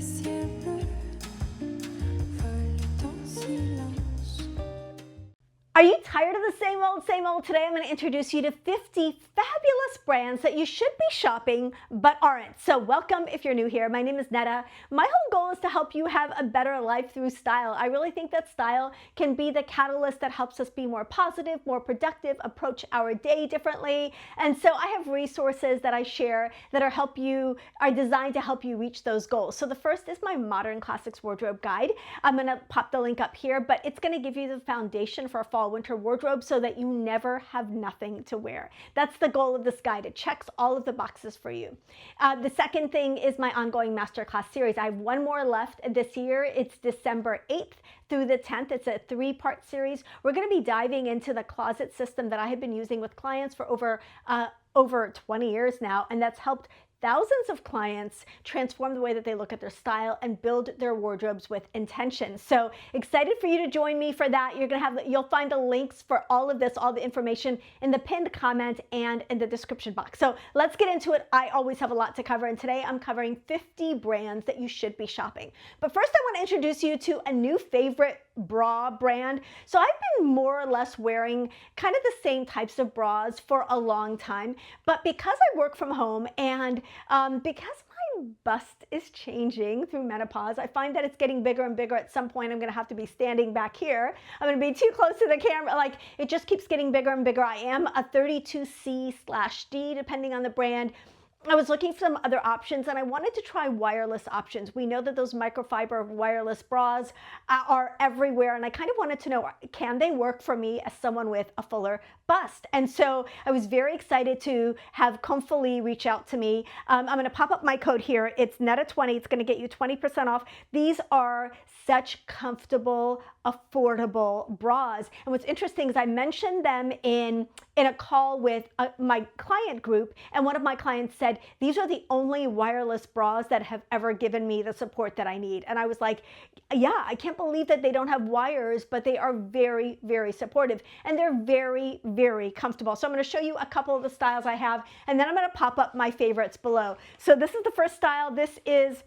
ciel bleu vole en silence. Are you tired of the same old, same old? Today I'm going to introduce you to 50 fabulous brands that you should be shopping but aren't. So welcome if you're new here. My name is Netta. My whole goal is to help you have a better life through style. I really think that style can be the catalyst that helps us be more positive, more productive, approach our day differently. And so I have resources that I share that are designed to help you reach those goals. So the first is my Modern Classics Wardrobe Guide. I'm going to pop the link up here, but it's going to give you the foundation for a fall winter wardrobe so that you never have nothing to wear. That's the goal of this guide. It checks all of the boxes for you. The second thing is my ongoing masterclass series. I have one more left this year. It's December 8th through the 10th. It's a 3-part series. We're going to be diving into the closet system that I have been using with clients for over 20 years now, and that's helped thousands of clients transform the way that they look at their style and build their wardrobes with intention. So excited for you to join me for that. You'll find the links for all of this, all the information in the pinned comment and in the description box. So let's get into it. I always have a lot to cover, and today I'm covering 50 brands that you should be shopping. But first I want to introduce you to a new favorite bra brand. So I've been more or less wearing kind of the same types of bras for a long time, but because I work from home and because my bust is changing through menopause, I find that it's getting bigger and bigger. At some point, I'm going to have to be standing back here. I'm going to be too close to the camera. Like, it just keeps getting bigger and bigger. I am a 32C/D, depending on the brand. I was looking for some other options, and I wanted to try wireless options. We know that those microfiber wireless bras are everywhere, and I kind of wanted to know, can they work for me as someone with a fuller bust? And so I was very excited to have Comfelie reach out to me. I'm going to pop up my code here. It's Netta20. It's going to get you 20% off. These are such comfortable, affordable bras. And what's interesting is I mentioned them in a call with my client group, and one of my clients said, these are the only wireless bras that have ever given me the support that I need. And I was like, yeah, I can't believe that they don't have wires, but they are very, very supportive, and they're very, very comfortable. So I'm going to show you a couple of the styles I have, and then I'm going to pop up my favorites below. So this is the first style. This is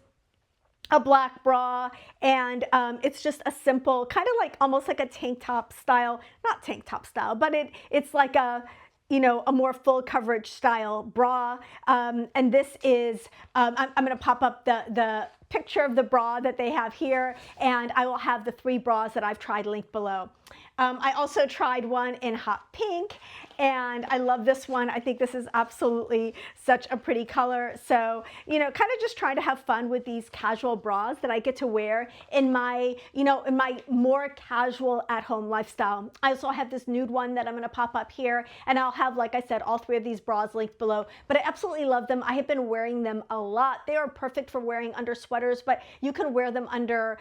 a black bra, and it's just a simple, kind of like almost like a tank top style, not tank top style, but it's like a more full coverage style bra. And this is, I'm going to pop up the picture of the bra that they have here, and I will have the 3 bras that I've tried linked below. I also tried one in hot pink, and I love this one. I think this is absolutely such a pretty color. So, kind of just trying to have fun with these casual bras that I get to wear in my more casual at-home lifestyle. I also have this nude one that I'm going to pop up here, and I'll have, like I said, all 3 of these bras linked below. But I absolutely love them. I have been wearing them a lot. They are perfect for wearing under sweaters, but you can wear them under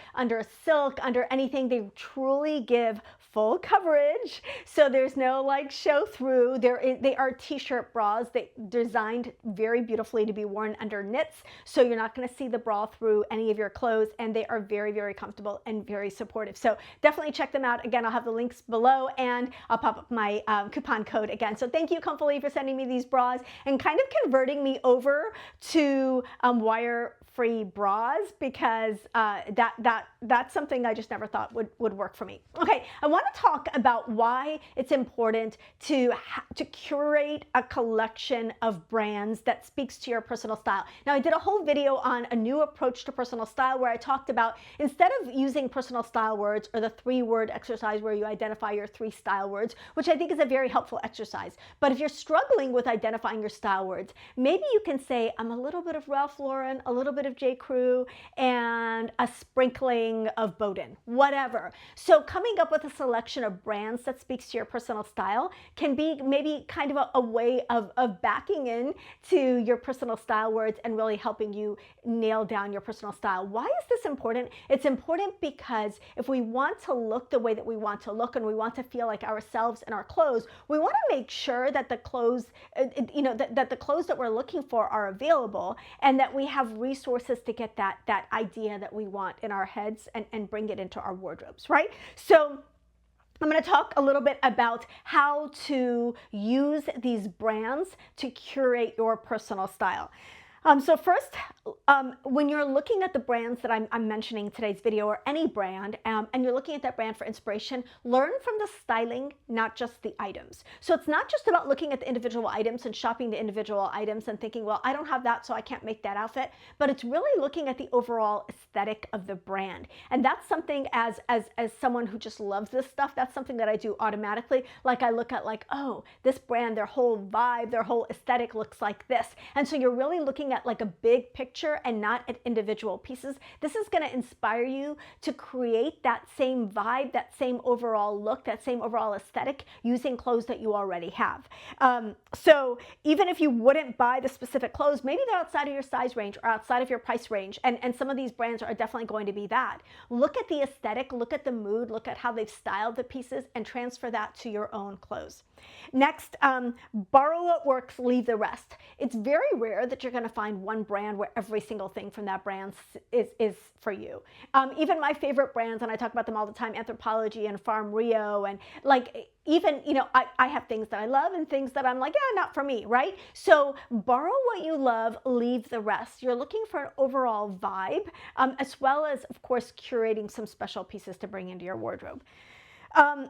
silk, under anything. They truly give full coverage, so there's no like show through. They are t-shirt bras. They designed very beautifully to be worn under knits, so you're not going to see the bra through any of your clothes, and they are very, very comfortable and very supportive. So definitely check them out. Again, I'll have the links below, and I'll pop up my coupon code again. So thank you, Comfelie, for sending me these bras and kind of converting me over to wire-free bras, because that's something I just never thought would work for me. Okay, I want to talk about why it's important to curate a collection of brands that speaks to your personal style. Now, I did a whole video on a new approach to personal style where I talked about, instead of using personal style words or the 3-word exercise where you identify your 3 style words, which I think is a very helpful exercise. But if you're struggling with identifying your style words, maybe you can say, I'm a little bit of Ralph Lauren, a little bit of J. Crew, and a sprinkling of Bowden, whatever. So coming up with a selection of brands that speaks to your personal style can be maybe kind of a way of backing in to your personal style words and really helping you nail down your personal style. Why is this important? It's important because if we want to look the way that we want to look, and we want to feel like ourselves in our clothes, we want to make sure that the clothes, that the clothes that we're looking for are available, and that we have resources to get that idea that we want in our heads and bring it into our wardrobes, right? So I'm going to talk a little bit about how to use these brands to curate your personal style. So first, when you're looking at the brands that I'm mentioning in today's video, or any brand, and you're looking at that brand for inspiration, learn from the styling, not just the items. So it's not just about looking at the individual items and shopping the individual items and thinking, well, I don't have that, so I can't make that outfit. But it's really looking at the overall aesthetic of the brand. And that's something, as someone who just loves this stuff, that's something that I do automatically. Like I look at like, oh, this brand, their whole vibe, their whole aesthetic looks like this. And so you're really looking at like a big picture and not at individual pieces. This is going to inspire you to create that same vibe, that same overall look, that same overall aesthetic using clothes that you already have. So even if you wouldn't buy the specific clothes, maybe they're outside of your size range or outside of your price range. And some of these brands are definitely going to be that. Look at the aesthetic, look at the mood, look at how they've styled the pieces, and transfer that to your own clothes. Next, borrow what works, leave the rest. It's very rare that you're going to find one brand where every single thing from that brand is for you. Even my favorite brands, and I talk about them all the time, Anthropologie and Farm Rio, and like even, you know, I have things that I love and things that I'm like, yeah, not for me, right? So borrow what you love, leave the rest. You're looking for an overall vibe, as well as, of course, curating some special pieces to bring into your wardrobe.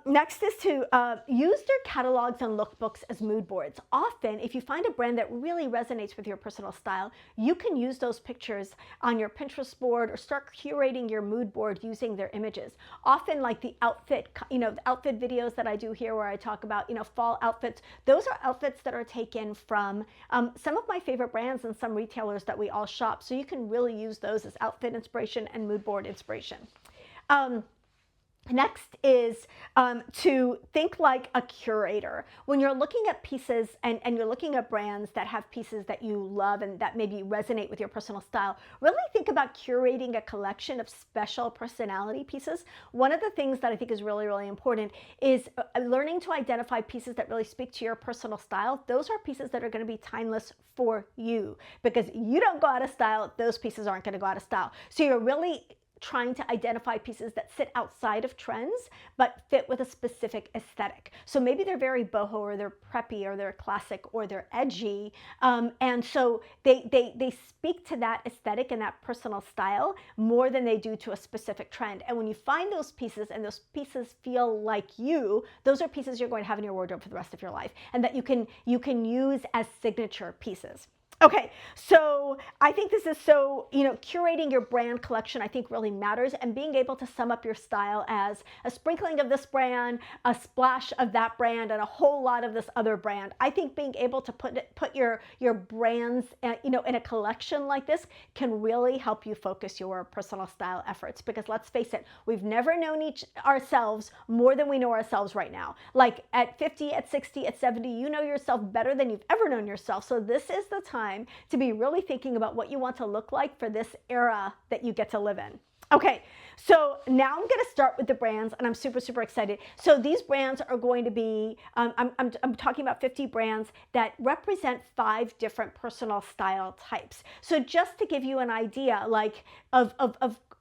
Next is to use their catalogs and lookbooks as mood boards. Often, if you find a brand that really resonates with your personal style, you can use those pictures on your Pinterest board or start curating your mood board using their images. Often, like the outfit, the outfit videos that I do here where I talk about, fall outfits, those are outfits that are taken from some of my favorite brands and some retailers that we all shop. So you can really use those as outfit inspiration and mood board inspiration. Next is to think like a curator. When you're looking at pieces and you're looking at brands that have pieces that you love and that maybe resonate with your personal style, really think about curating a collection of special personality pieces. One of the things that I think is really, really important is learning to identify pieces that really speak to your personal style. Those are pieces that are going to be timeless for you, because you don't go out of style, those pieces aren't going to go out of style. So you're really trying to identify pieces that sit outside of trends but fit with a specific aesthetic. So maybe they're very boho, or they're preppy, or they're classic, or they're edgy, and so they speak to that aesthetic and that personal style more than they do to a specific trend. And when you find those pieces and those pieces feel like you, those are pieces you're going to have in your wardrobe for the rest of your life, and that you can use as signature pieces. Okay, so I think this is so, curating your brand collection, I think, really matters, and being able to sum up your style as a sprinkling of this brand, a splash of that brand, and a whole lot of this other brand. I think being able to put your brands, in a collection like this can really help you focus your personal style efforts, because let's face it, we've never known ourselves more than we know ourselves right now. Like at 50, at 60, at 70, you know yourself better than you've ever known yourself. So this is the time to be really thinking about what you want to look like for this era that you get to live in. Okay, so now I'm going to start with the brands, and I'm super, super excited. So these brands are going to be, I'm talking about 50 brands that represent 5 different personal style types. So just to give you an idea, like, of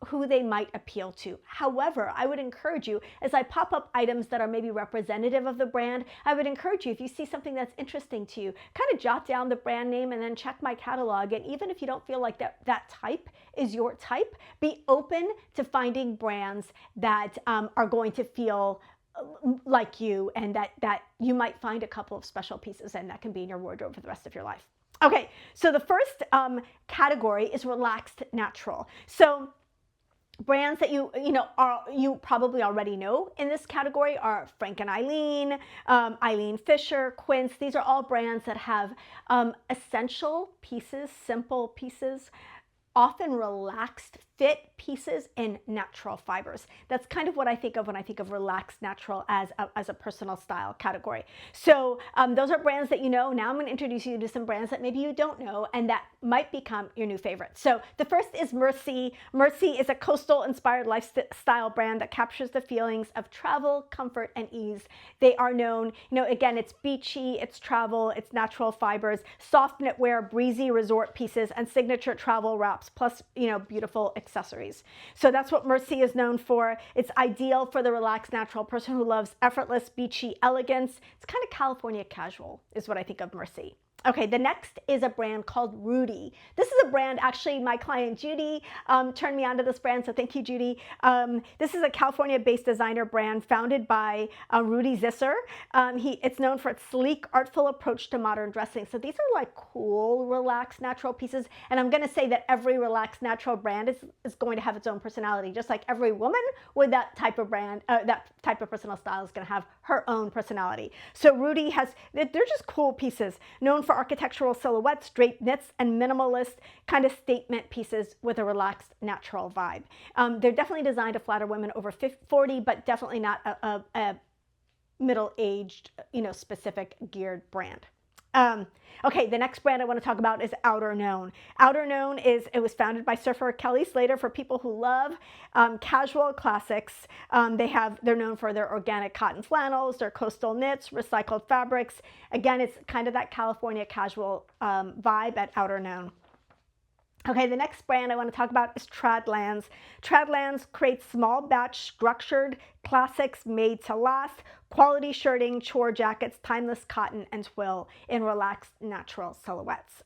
who they might appeal to. However, I would encourage you, as I pop up items that are maybe representative of the brand, I would encourage you, if you see something that's interesting to you, kind of jot down the brand name and then check my catalog. And even if you don't feel like that type is your type, be open to finding brands that are going to feel like you, and that you might find a couple of special pieces and that can be in your wardrobe for the rest of your life. Okay, so the first category is relaxed natural. So brands that you probably already know in this category are Frank and Eileen, Eileen Fisher, Quince. These are all brands that have essential pieces, simple pieces, often relaxed fit pieces in natural fibers. That's kind of what I think of when I think of relaxed natural as a personal style category. So those are brands that you know. Now I'm going to introduce you to some brands that maybe you don't know and that might become your new favorite. So the first is Mercy. Mercy is a coastal inspired lifestyle brand that captures the feelings of travel, comfort, and ease. They are known, again, it's beachy, it's travel, it's natural fibers, soft knitwear, breezy resort pieces, and signature travel wraps, plus, beautiful accessories. So that's what Mercy is known for. It's ideal for the relaxed natural person who loves effortless beachy elegance. It's kind of California casual is what I think of Mercy. Okay, the next is a brand called Rudy. This is a brand, actually, my client Judy turned me onto this brand, so thank you, Judy. This is a California-based designer brand founded by Rudy Zisser. It's known for its sleek, artful approach to modern dressing. So these are like cool, relaxed, natural pieces. And I'm going to say that every relaxed, natural brand is going to have its own personality. Just like every woman with that type of brand, that type of personal style is going to have her own personality. So Rudy they're just cool pieces, known for architectural silhouettes, draped knits, and minimalist kind of statement pieces with a relaxed, natural vibe. They're definitely designed to flatter women over 40, but definitely not a middle-aged, specific geared brand. Okay, the next brand I want to talk about is Outer Known. Outer Known it was founded by surfer Kelly Slater for people who love casual classics. They're known for their organic cotton flannels, their coastal knits, recycled fabrics. Again, it's kind of that California casual vibe at Outer Known. Okay, the next brand I want to talk about is Tradlands. Tradlands creates small batch structured classics made to last, quality shirting, chore jackets, timeless cotton, and twill in relaxed, natural silhouettes.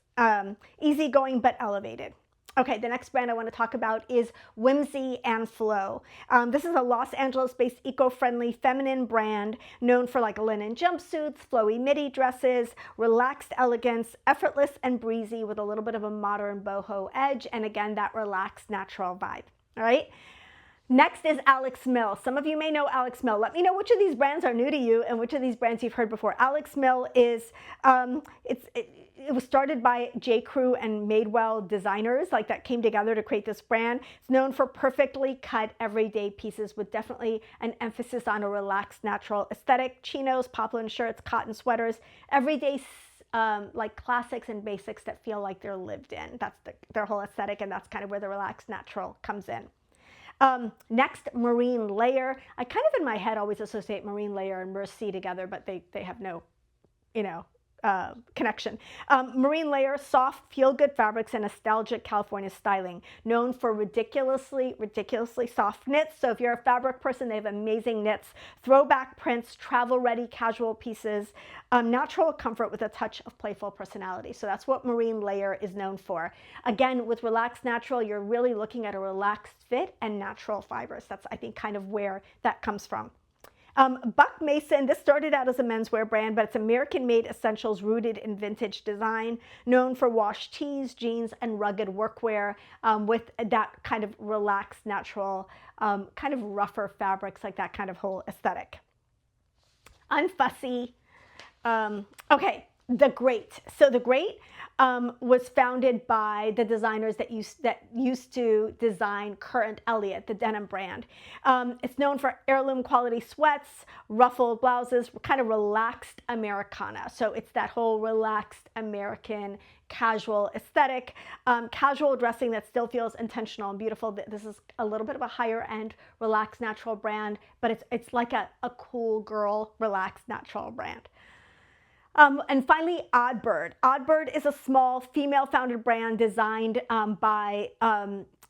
Easygoing but elevated. Okay, the next brand I want to talk about is Whimsy and Flow. This is a Los Angeles-based eco-friendly feminine brand known for like linen jumpsuits, flowy midi dresses, relaxed elegance, effortless and breezy with a little bit of a modern boho edge, and again, that relaxed, natural vibe. All right. Next is Alex Mill. Some of you may know Alex Mill. Let me know which of these brands are new to you and which of these brands you've heard before. Alex Mill is, it was started by J. Crew and Madewell designers that came together to create this brand. It's known for perfectly cut everyday pieces with definitely an emphasis on a relaxed, natural aesthetic. Chinos, poplin shirts, cotton sweaters, everyday like classics and basics that feel like they're lived in. That's their whole aesthetic, and that's kind of where the relaxed, natural comes in. Next, Marine Layer. I kind of in my head always associate Marine Layer and Mercy together, but they have no, connection. Marine Layer, soft, feel-good fabrics and nostalgic California styling, known for ridiculously soft knits. So if you're a fabric person, they have amazing knits, throwback prints, travel-ready casual pieces, natural comfort with a touch of playful personality. So that's what Marine Layer is known for. Again, with Relaxed Natural, you're really looking at a relaxed fit and natural fibers. That's, I think, kind of where that comes from. Buck Mason, this started out as a menswear brand, but it's American-made essentials rooted in vintage design, known for wash tees, jeans, and rugged workwear with that kind of relaxed, natural, kind of rougher fabrics, like that kind of whole aesthetic. Unfussy. Okay, The Great. So The Great was founded by the designers that used to design Current Elliott, the denim brand. It's known for heirloom quality sweats, ruffled blouses, kind of relaxed Americana. So it's that whole relaxed American casual aesthetic, casual dressing that still feels intentional and beautiful. This is a little bit of a higher end relaxed natural brand, but it's like a cool girl relaxed natural brand. And finally, Oddbird. Oddbird is a small female-founded brand designed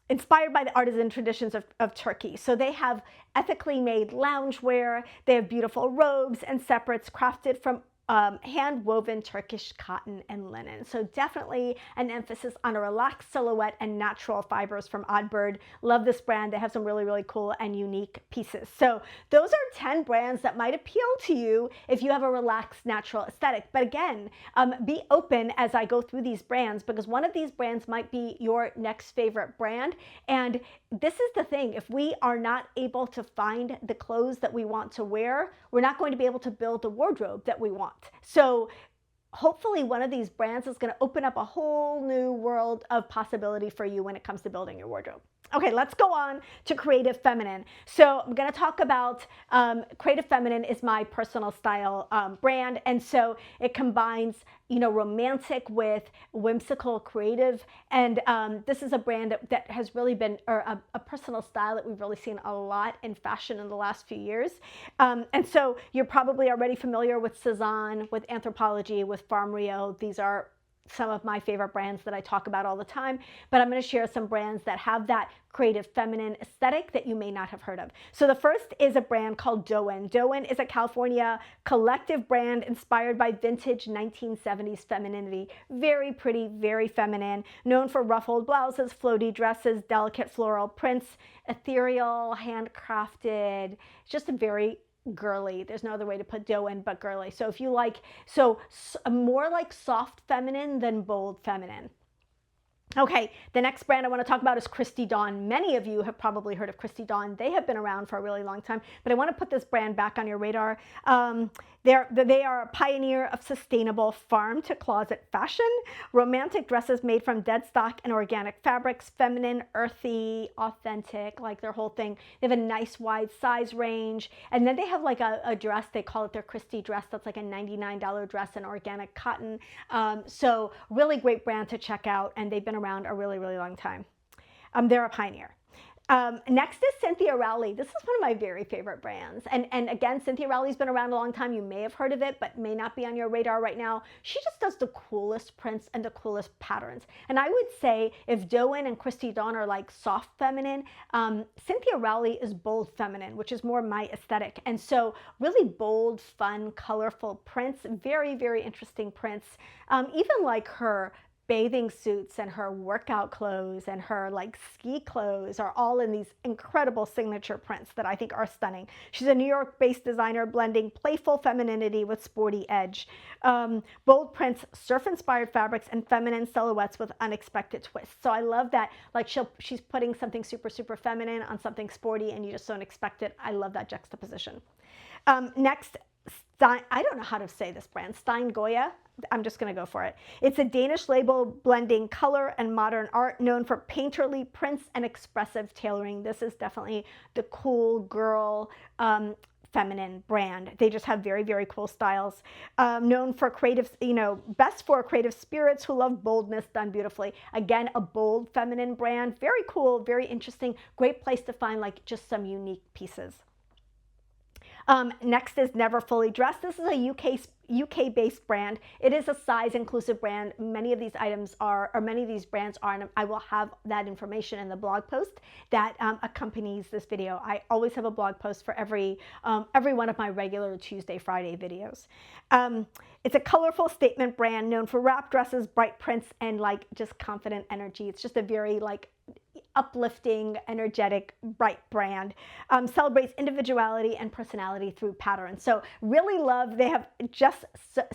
inspired by the artisan traditions of Turkey. So they have ethically made loungewear. They have beautiful robes and separates crafted from hand-woven Turkish cotton and linen. So definitely an emphasis on a relaxed silhouette and natural fibers from Oddbird. Love this brand. They have some really, really cool and unique pieces. So those are 10 brands that might appeal to you if you have a relaxed, natural aesthetic. But again, be open as I go through these brands, because one of these brands might be your next favorite brand. And this is the thing. If we are not able to find the clothes that we want to wear, we're not going to be able to build the wardrobe that we want. So hopefully one of these brands is going to open up a whole new world of possibility for you when it comes to building your wardrobe. Okay, let's go on to Creative Feminine. So I'm going to talk about Creative Feminine is my personal style brand. And so it combines, romantic with whimsical creative. And this is a brand that has really been, or a personal style that we've really seen a lot in fashion in the last few years. And so you're probably already familiar with Cezanne, with Anthropologie, with Farm Rio. These are some of my favorite brands that I talk about all the time, but I'm going to share some brands that have that creative feminine aesthetic that you may not have heard of. So the first is a brand called Doan. Doan is a California collective brand inspired by vintage 1970s femininity. Very pretty, very feminine, known for ruffled blouses, floaty dresses, delicate floral prints, ethereal, handcrafted. It's just a very girly. There's no other way to put Doan but girly. So if you like, more like soft feminine than bold feminine. Okay, the next brand I want to talk about is Christy Dawn. Many of you have probably heard of Christy Dawn. They have been around for a really long time, but I want to put this brand back on your radar. They are a pioneer of sustainable farm-to-closet fashion, romantic dresses made from dead stock and organic fabrics, feminine, earthy, authentic, like their whole thing. They have a nice wide size range, and then they have like a dress, they call it their Christy dress, that's like a $99 dress in organic cotton. So really great brand to check out, and they've been around a really, really long time. They're a pioneer. Next is Cynthia Rowley. This is one of my very favorite brands. And again, Cynthia Rowley's been around a long time. You may have heard of it, but may not be on your radar right now. She just does the coolest prints and the coolest patterns. And I would say if Doan and Christy Dawn are like soft feminine, Cynthia Rowley is bold feminine, which is more my aesthetic. And so really bold, fun, colorful prints, very, very interesting prints. Even like her bathing suits and her workout clothes and her like ski clothes are all in these incredible signature prints that I think are stunning. She's a New York-based designer blending playful femininity with sporty edge. Bold prints, surf-inspired fabrics, and feminine silhouettes with unexpected twists. So I love that, like she's putting something super, super feminine on something sporty and you just don't expect it. I love that juxtaposition. Next, I don't know how to say this brand, Stein Goya. I'm just going to go for it. It's a Danish label blending color and modern art, known for painterly prints and expressive tailoring. This is definitely the cool girl feminine brand. They just have very, very cool styles. Known for creative, best for creative spirits who love boldness done beautifully. Again, a bold feminine brand. Very cool, very interesting. Great place to find like just some unique pieces. Next is Never Fully Dressed. This is a UK-based brand. It is a size-inclusive brand. Many of these items are, or many of these brands are, and I will have that information in the blog post that accompanies this video. I always have a blog post for every one of my regular Tuesday, Friday videos. It's a colorful statement brand known for wrap dresses, bright prints, and like just confident energy. It's just a very like uplifting, energetic, bright brand. Celebrates individuality and personality through patterns. So really love, they have just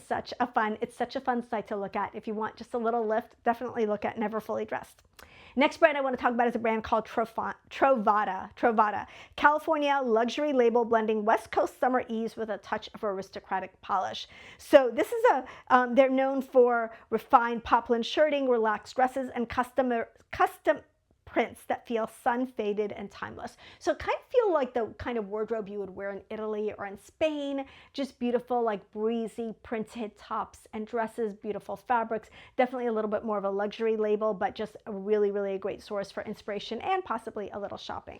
such a fun, it's such a fun site to look at. If you want just a little lift, definitely look at Never Fully Dressed. Next brand I want to talk about is a brand called Trovata. California luxury label blending West Coast summer ease with a touch of aristocratic polish. So this is they're known for refined poplin shirting, relaxed dresses, and custom prints that feel sun-faded and timeless. So kind of feel like the kind of wardrobe you would wear in Italy or in Spain. Just beautiful, like breezy printed tops and dresses, beautiful fabrics. Definitely a little bit more of a luxury label, but just a really, really a great source for inspiration and possibly a little shopping.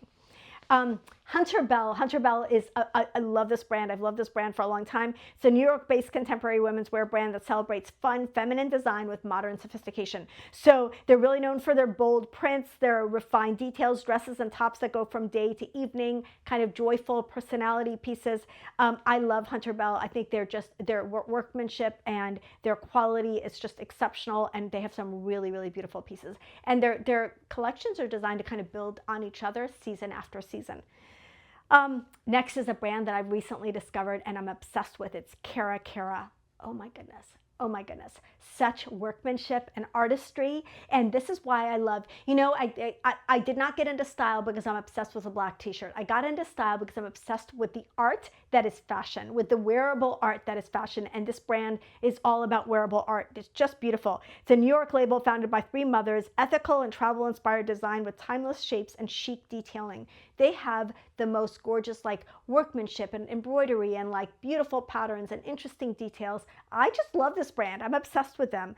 Hunter Bell. Hunter Bell is, I love this brand. I've loved this brand for a long time. It's a New York-based contemporary women's wear brand that celebrates fun, feminine design with modern sophistication. So they're really known for their bold prints, their refined details, dresses and tops that go from day to evening, kind of joyful personality pieces. I love Hunter Bell. I think their workmanship and their quality is just exceptional, and they have some really, really beautiful pieces. And their collections are designed to kind of build on each other season after season. Next is a brand that I've recently discovered and I'm obsessed with. It's Cara. Oh my goodness. Oh my goodness, such workmanship and artistry. And this is why I love, I did not get into style because I'm obsessed with a black t-shirt. I got into style because I'm obsessed with the art that is fashion, with the wearable art that is fashion. And this brand is all about wearable art. It's just beautiful. It's a New York label founded by three mothers, ethical and travel inspired design with timeless shapes and chic detailing. They have the most gorgeous like workmanship and embroidery and like beautiful patterns and interesting details. I just love this brand. I'm obsessed with them.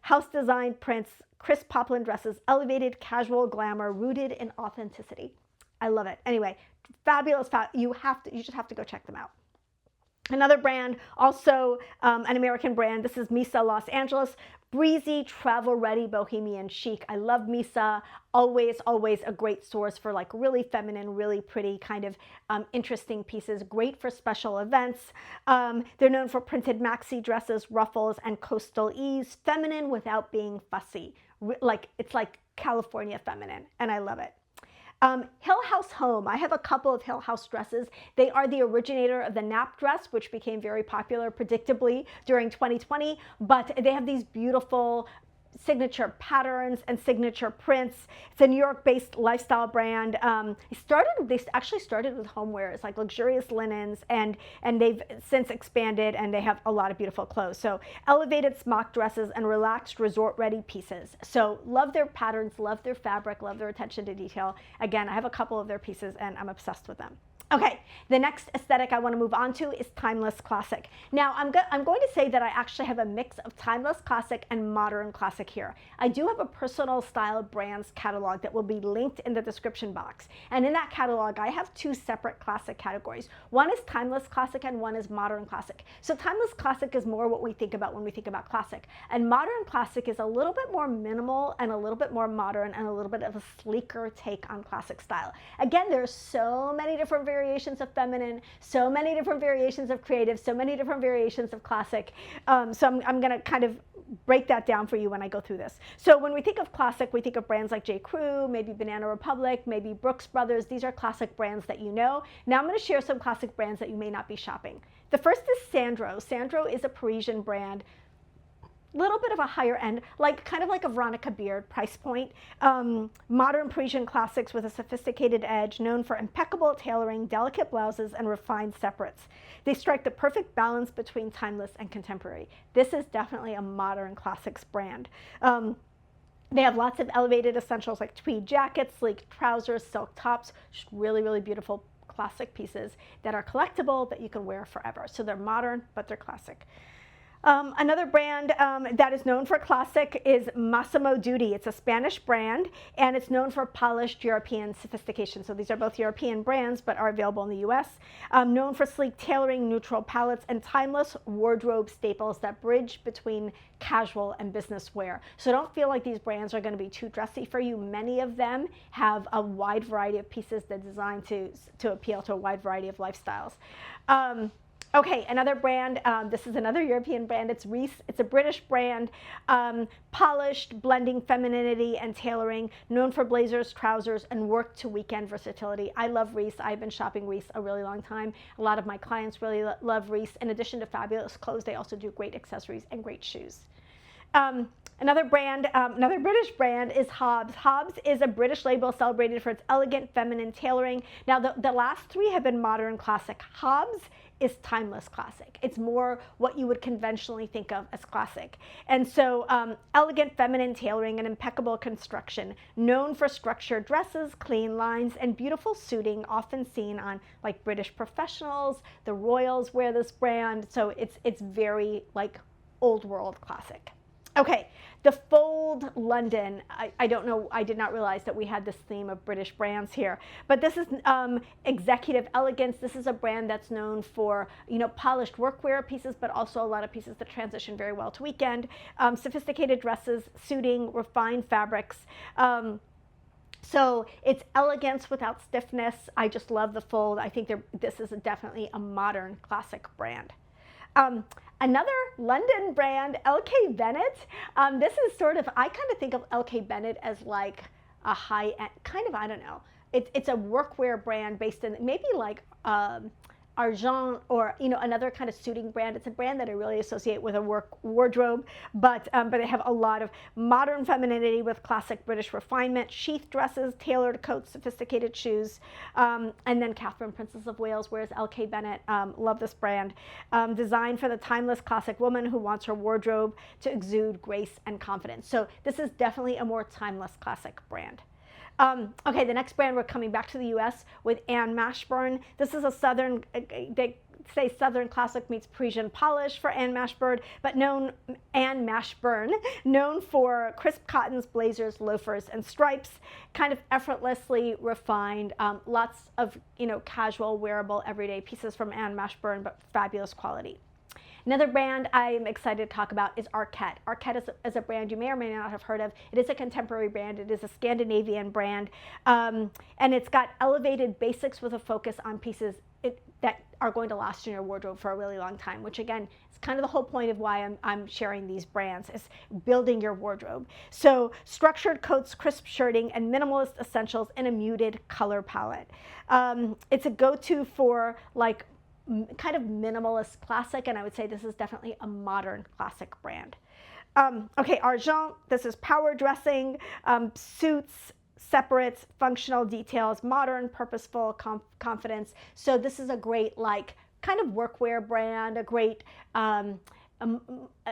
House designed prints, crisp poplin dresses, elevated casual glamour rooted in authenticity. I love it. Anyway, fabulous. You just have to go check them out. Another brand, also an American brand, this is Misa Los Angeles. Breezy, travel-ready, bohemian chic. I love Misa. Always, always a great source for like really feminine, really pretty kind of interesting pieces. Great for special events. They're known for printed maxi dresses, ruffles, and coastal ease. Feminine without being fussy. It's like California feminine, and I love it. Hill House Home. I have a couple of Hill House dresses. They are the originator of the nap dress, which became very popular predictably during 2020, but they have these beautiful signature patterns and signature prints. It's a New York-based lifestyle brand. They actually started with homeware. It's like luxurious linens, and they've since expanded, and they have a lot of beautiful clothes. So elevated smock dresses and relaxed resort-ready pieces. So love their patterns, love their fabric, love their attention to detail. Again, I have a couple of their pieces, and I'm obsessed with them. Okay, the next aesthetic I want to move on to is timeless classic. Now, I'm going to say that I actually have a mix of timeless classic and modern classic here. I do have a personal style brands catalog that will be linked in the description box. And in that catalog, I have two separate classic categories. One is timeless classic and one is modern classic. So timeless classic is more what we think about when we think about classic. And modern classic is a little bit more minimal and a little bit more modern and a little bit of a sleeker take on classic style. Again, there's so many different variations of feminine, so many different variations of creative, so many different variations of classic. So I'm going to kind of break that down for you when I go through this. So when we think of classic, we think of brands like J. Crew, maybe Banana Republic, maybe Brooks Brothers. These are classic brands that you know. Now I'm going to share some classic brands that you may not be shopping. The first is Sandro. Sandro is a Parisian brand. Little bit of a higher end, kind of like a Veronica Beard price point. Modern Parisian classics with a sophisticated edge, known for impeccable tailoring, delicate blouses, and refined separates. They strike the perfect balance between timeless and contemporary. This is definitely a modern classics brand. They have lots of elevated essentials like tweed jackets, sleek trousers, silk tops, just really, really beautiful classic pieces that are collectible that you can wear forever. So they're modern, but they're classic. Another brand that is known for classic is Massimo Dutti. It's a Spanish brand, and it's known for polished European sophistication. So these are both European brands, but are available in the US. Known for sleek tailoring, neutral palettes, and timeless wardrobe staples that bridge between casual and business wear. So don't feel like these brands are going to be too dressy for you. Many of them have a wide variety of pieces that are designed to appeal to a wide variety of lifestyles. Okay, another brand, this is another European brand, it's Reiss. It's a British brand, polished, blending femininity and tailoring, known for blazers, trousers, and work to weekend versatility. I love Reiss. I've been shopping Reiss a really long time. A lot of my clients really love Reiss. In addition to fabulous clothes, they also do great accessories and great shoes. Another British brand is Hobbs. Hobbs is a British label celebrated for its elegant feminine tailoring. Now, the last three have been modern classic. Hobbs is timeless classic. It's more what you would conventionally think of as classic. And so elegant feminine tailoring and impeccable construction, known for structured dresses, clean lines, and beautiful suiting, often seen on like British professionals. The royals wear this brand, so it's very like old world classic. Okay, the Fold London. I don't know, I did not realize that we had this theme of British brands here, but this is executive elegance. This is a brand that's known for, polished workwear pieces, but also a lot of pieces that transition very well to weekend. Sophisticated dresses, suiting, refined fabrics. So it's elegance without stiffness. I just love the Fold. I think this is definitely a modern classic brand. Another London brand, LK Bennett. This is sort of, I kind of think of LK Bennett as like a high-end, kind of, I don't know. It's a workwear brand based in maybe like Argent or another kind of suiting brand. It's a brand that I really associate with a work wardrobe, but they have a lot of modern femininity with classic British refinement, sheath dresses, tailored coats, sophisticated shoes, and then Catherine, Princess of Wales, wears LK Bennett. Love this brand. Designed for the timeless classic woman who wants her wardrobe to exude grace and confidence. So this is definitely a more timeless classic brand. Okay, the next brand, we're coming back to the US with Anne Mashburn. This is a Southern, say Southern Classic meets Parisian polish for Anne Mashburn, but known for crisp cottons, blazers, loafers, and stripes, kind of effortlessly refined, lots of casual, wearable, everyday pieces from Anne Mashburn, but fabulous quality. Another brand I'm excited to talk about is Arket. Arket is a brand you may or may not have heard of. It is a contemporary brand. It is a Scandinavian brand, and it's got elevated basics with a focus on pieces that are going to last in your wardrobe for a really long time, which again is kind of the whole point of why I'm sharing these brands, is building your wardrobe. So structured coats, crisp shirting, and minimalist essentials in a muted color palette. It's a go-to for like kind of minimalist classic, and I would say this is definitely a modern classic brand. Okay, Argent, this is power dressing, suits, separates, functional details, modern, purposeful, confidence. So this is a great like kind of workwear brand, a great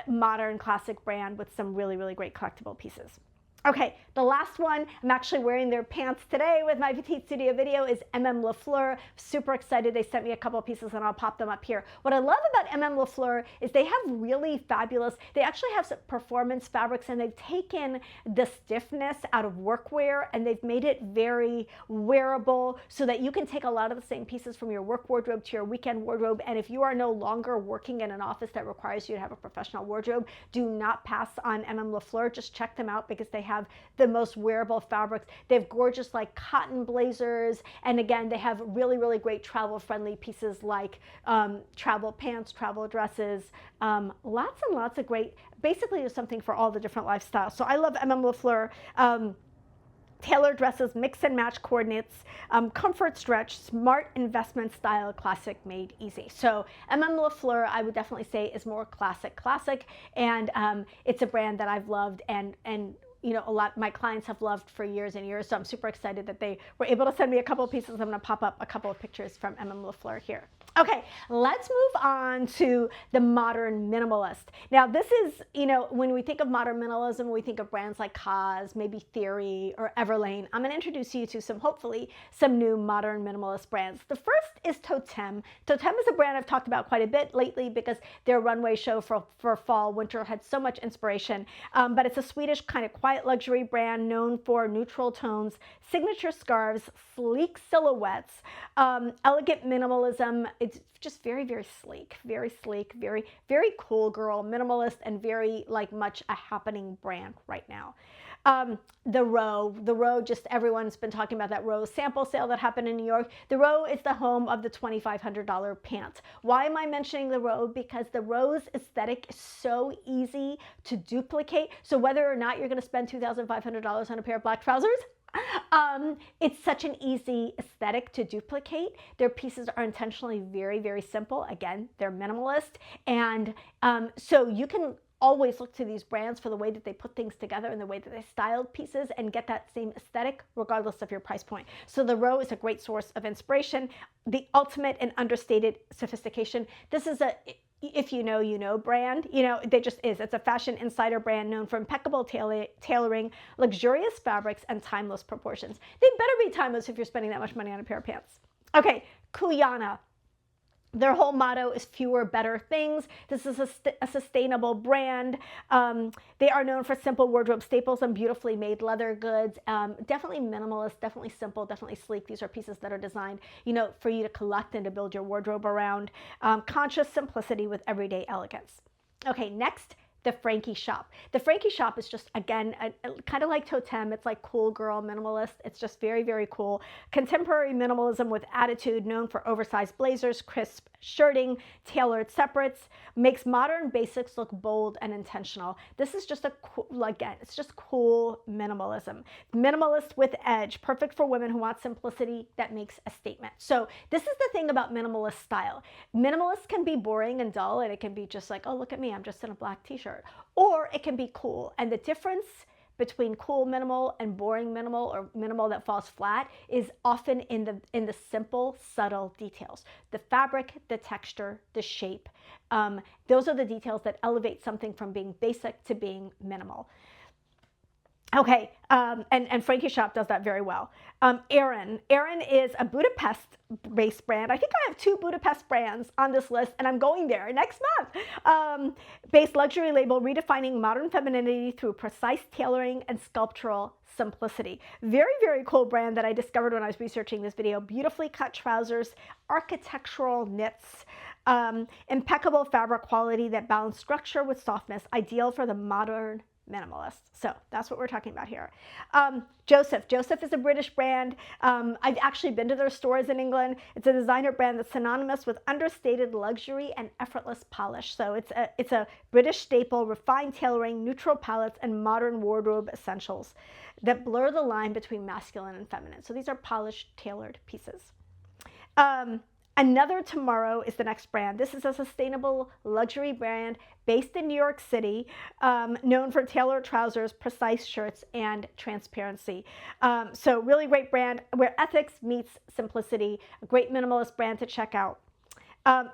modern classic brand with some really, really great collectible pieces. Okay, the last one, I'm actually wearing their pants today with my Petite Studio video, is MM Lafleur. Super excited. They sent me a couple of pieces and I'll pop them up here. What I love about MM Lafleur is they have really fabulous, they actually have some performance fabrics, and they've taken the stiffness out of workwear and they've made it very wearable so that you can take a lot of the same pieces from your work wardrobe to your weekend wardrobe. And if you are no longer working in an office that requires you to have a professional wardrobe, do not pass on MM Lafleur. Just check them out because they have the most wearable fabrics. They have gorgeous like cotton blazers, and again they have really, really great travel friendly pieces like travel pants, travel dresses, lots and lots of great, basically there's something for all the different lifestyles. So I love MM Lafleur. Tailored dresses, mix and match coordinates, comfort stretch, smart investment style, classic made easy. So MM Lafleur, I would definitely say, is more classic, and it's a brand that I've loved and a lot my clients have loved for years and years. So I'm super excited that they were able to send me a couple of pieces. I'm going to pop up a couple of pictures from MM Lafleur here. Okay, let's move on to the modern minimalist. Now this is, when we think of modern minimalism, we think of brands like Cause, maybe Theory or Everlane. I'm going to introduce you to hopefully some new modern minimalist brands. The first is Totem. Totem is a brand I've talked about quite a bit lately because their runway show for fall, winter had so much inspiration. But it's a Swedish kind of quiet luxury brand known for neutral tones, signature scarves, sleek silhouettes, elegant minimalism. It's just very, very sleek, very, very cool girl, minimalist, and very much a happening brand right now. The Row, just everyone's been talking about that Row sample sale that happened in New York. The Row is the home of the $2,500 pant. Why am I mentioning the Row? Because the Row's aesthetic is so easy to duplicate. So whether or not you're going to spend $2,500 on a pair of black trousers, it's such an easy aesthetic to duplicate. Their pieces are intentionally very, very simple. Again, they're minimalist. And so you can always look to these brands for the way that they put things together and the way that they styled pieces and get that same aesthetic regardless of your price point. So the Row is a great source of inspiration, the ultimate and understated sophistication. This is a, if you know brand, they just is. It's a fashion insider brand known for impeccable tailoring, luxurious fabrics, and timeless proportions. They better be timeless if you're spending that much money on a pair of pants. Okay, Kuyana. Their whole motto is fewer, better things. This is a sustainable brand. They are known for simple wardrobe staples and beautifully made leather goods. Definitely minimalist, definitely simple, definitely sleek. These are pieces that are designed, for you to collect and to build your wardrobe around. Conscious simplicity with everyday elegance. Okay, next, the Frankie Shop. The Frankie Shop is just, again, kind of like Totem. It's like cool girl minimalist. It's just very, very cool. Contemporary minimalism with attitude, known for oversized blazers, crisp shirting, tailored separates, makes modern basics look bold and intentional. This is just again, it's just cool minimalism. Minimalist with edge, perfect for women who want simplicity that makes a statement. So this is the thing about minimalist style. Minimalist can be boring and dull, and it can be just like, oh, look at me, I'm just in a black t-shirt. Or it can be cool. And the difference between cool minimal and boring minimal, or minimal that falls flat, is often in the simple, subtle details. The fabric, the texture, the shape. Those are the details that elevate something from being basic to being minimal. Okay, and Frankie Shop does that very well. Erin is a Budapest-based brand. I think I have 2 Budapest brands on this list, and I'm going there next month. Based luxury label redefining modern femininity through precise tailoring and sculptural simplicity. Very, very cool brand that I discovered when I was researching this video. Beautifully cut trousers, architectural knits, impeccable fabric quality that balance structure with softness, ideal for the modern minimalist. So that's what we're talking about here. Joseph is a British brand. I've actually been to their stores in England. It's a designer brand that's synonymous with understated luxury and effortless polish. So it's a British staple, refined tailoring, neutral palettes, and modern wardrobe essentials that blur the line between masculine and feminine. So these are polished, tailored pieces. Another Tomorrow is the next brand. This is a sustainable luxury brand based in New York City, known for tailored trousers, precise shirts, and transparency. So really great brand where ethics meets simplicity. A great minimalist brand to check out.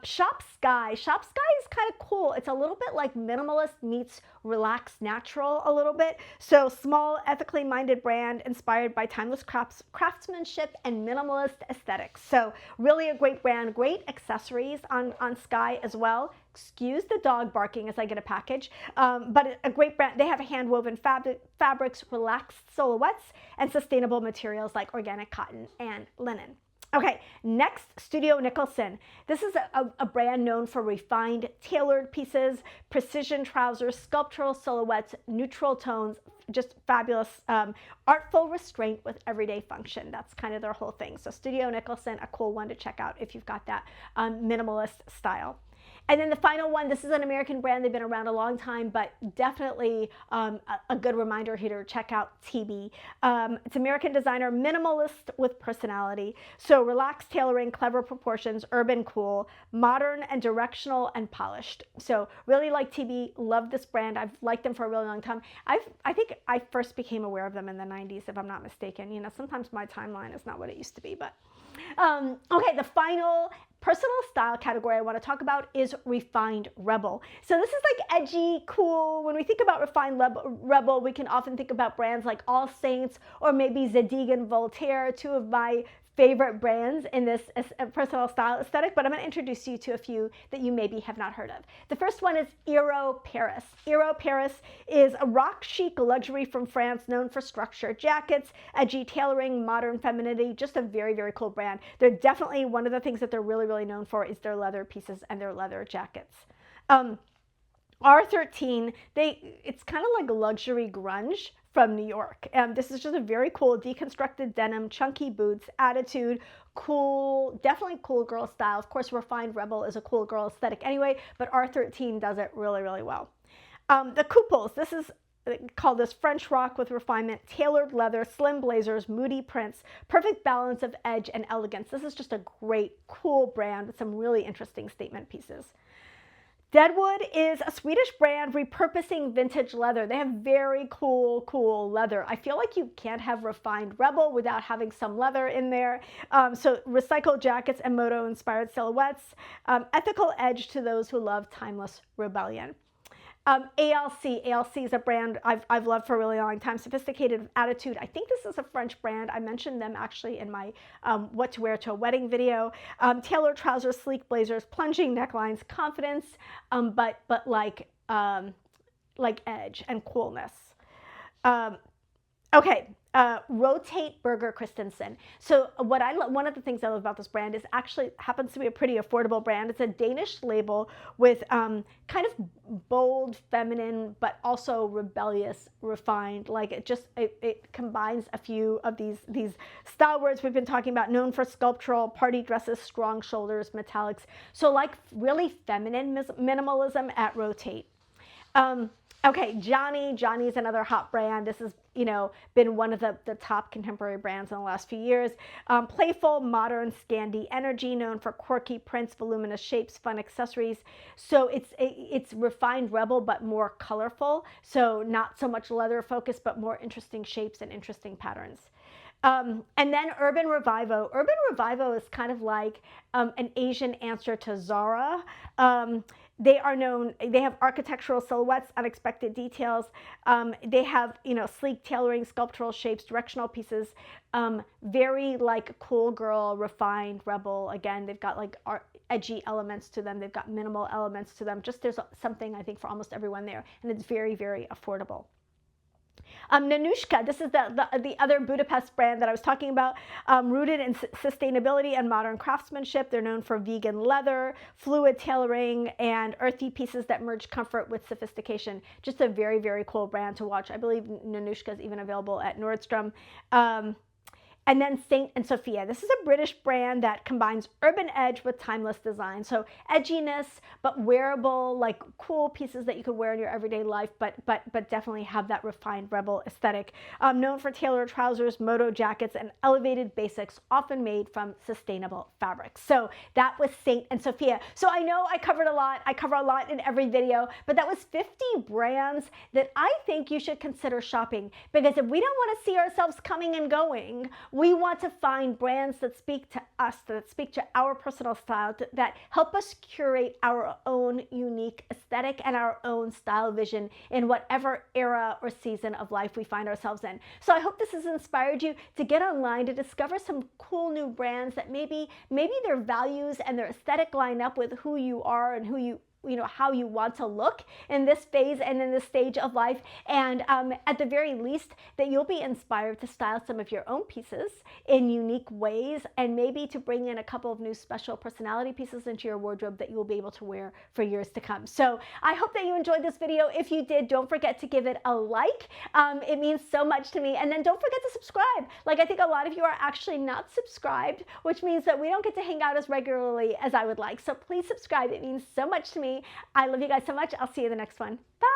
Shop Sky is kind of cool. It's a little bit like minimalist meets relaxed natural a little bit. So small, ethically minded brand inspired by timeless craftsmanship and minimalist aesthetics. So really a great brand, great accessories on Sky as well. Excuse the dog barking as I get a package, but a great brand. They have hand-woven fabrics, relaxed silhouettes, and sustainable materials like organic cotton and linen. Okay, next, Studio Nicholson. This is a brand known for refined, tailored pieces, precision trousers, sculptural silhouettes, neutral tones, just fabulous, artful restraint with everyday function. That's kind of their whole thing. So Studio Nicholson, a cool one to check out if you've got that minimalist style. And then the final one, this is an American brand. They've been around a long time, but definitely a good reminder here to check out TB. It's American designer, minimalist with personality. So relaxed tailoring, clever proportions, urban cool, modern and directional and polished. So really like TB, love this brand. I've liked them for a really long time. I think I first became aware of them in the 90s, if I'm not mistaken. You know, sometimes my timeline is not what it used to be, but okay, the final personal style category I want to talk about is refined rebel. So this is like edgy, cool. When we think about refined rebel, we can often think about brands like All Saints or maybe Zadig and Voltaire, 2 of my favorite brands in this personal style aesthetic, but I'm going to introduce you to a few that you maybe have not heard of. The first one is Eero Paris. Eero Paris is a rock chic luxury from France known for structured jackets, edgy tailoring, modern femininity, just a very, very cool brand. They're definitely, one of the things that they're really, really known for is their leather pieces and their leather jackets. R13, it's kind of like luxury grunge from New York. This is just a very cool deconstructed denim, chunky boots, attitude, cool, definitely cool girl style. Of course, refined rebel is a cool girl aesthetic anyway, but R13 does it really, really well. The couples, this is called this French rock with refinement, tailored leather, slim blazers, moody prints, perfect balance of edge and elegance. This is just a great, cool brand with some really interesting statement pieces. Deadwood is a Swedish brand repurposing vintage leather. They have very cool leather. I feel like you can't have refined rebel without having some leather in there. So recycled jackets and moto-inspired silhouettes. Ethical edge to those who love timeless rebellion. ALC is a brand I've loved for a really long time. Sophisticated attitude. I think this is a French brand. I mentioned them actually in my what to wear to a wedding video. Tailored trousers, sleek blazers, plunging necklines, confidence, but like edge and coolness. Okay. Rotate Berger Christensen. So one of the things I love about this brand is actually happens to be a pretty affordable brand. It's a Danish label with kind of bold, feminine, but also rebellious, refined. Like it combines a few of these style words we've been talking about. Known for sculptural party dresses, strong shoulders, metallics. So like really feminine minimalism at Rotate. Okay, Johnny is another hot brand. This has, been one of the top contemporary brands in the last few years. Playful, modern, Scandi energy, known for quirky prints, voluminous shapes, fun accessories. So it's refined rebel, but more colorful. So not so much leather focus, but more interesting shapes and interesting patterns. And then Urban Revivo. Urban Revivo is kind of like an Asian answer to Zara. They are known, they have architectural silhouettes, unexpected details. They have, sleek tailoring, sculptural shapes, directional pieces, very like cool girl, refined, rebel. Again, they've got like edgy elements to them. They've got minimal elements to them. Just there's something, I think, for almost everyone there. And it's very, very affordable. Nanushka, this is the other Budapest brand that I was talking about, rooted in sustainability and modern craftsmanship. They're known for vegan leather, fluid tailoring, and earthy pieces that merge comfort with sophistication. Just a very, very cool brand to watch. I believe Nanushka is even available at Nordstrom. And then Saint and Sophia. This is a British brand that combines urban edge with timeless design. So edginess, but wearable, like cool pieces that you could wear in your everyday life, but definitely have that refined rebel aesthetic. Known for tailored trousers, moto jackets, and elevated basics, often made from sustainable fabrics. So that was Saint and Sophia. So I know I covered a lot. I cover a lot in every video, but that was 50 brands that I think you should consider shopping, because if we don't want to see ourselves coming and going, we want to find brands that speak to us, that speak to our personal style, that help us curate our own unique aesthetic and our own style vision in whatever era or season of life we find ourselves in. So I hope this has inspired you to get online, to discover some cool new brands that maybe their values and their aesthetic line up with who you are and how you want to look in this phase and in this stage of life. And at the very least, that you'll be inspired to style some of your own pieces in unique ways, and maybe to bring in a couple of new special personality pieces into your wardrobe that you will be able to wear for years to come. So I hope that you enjoyed this video. If you did, don't forget to give it a like. It means so much to me. And then don't forget to subscribe. Like, I think a lot of you are actually not subscribed, which means that we don't get to hang out as regularly as I would like. So please subscribe. It means so much to me. I love you guys so much. I'll see you in the next one. Bye.